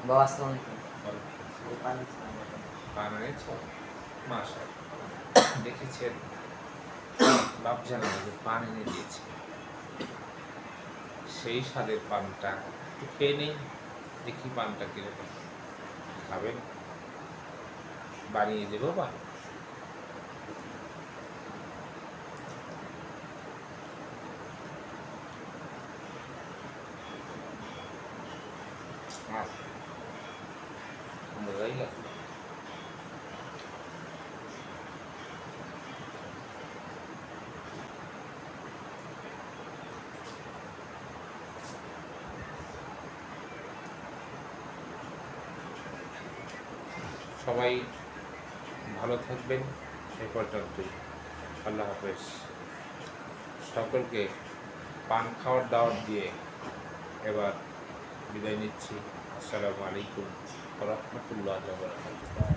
বাবা আসসালামু আলাইকুম। পান এনেছ মাশাআল্লাহ, দেখেছেন বাপ জানা যে পান এনে দিয়েছে, সেই স্বাদের পানটা একটু খেয়ে নেই, দেখি পানটা কিরকম। খাবেন? বানিয়ে দেবো পান। মজাই লাগলো। সবাই ভালো থাকবেন, সেই পর্যন্তই। আল্লাহ হাফেজ। সকলকে পান খাওয়ার দাওয়াত দিয়ে এবার বিদায় নিচ্ছি। আসসালামু আলাইকুম ওয়া রাহমাতুল্লাহি ওয়া বারাকাতুহু।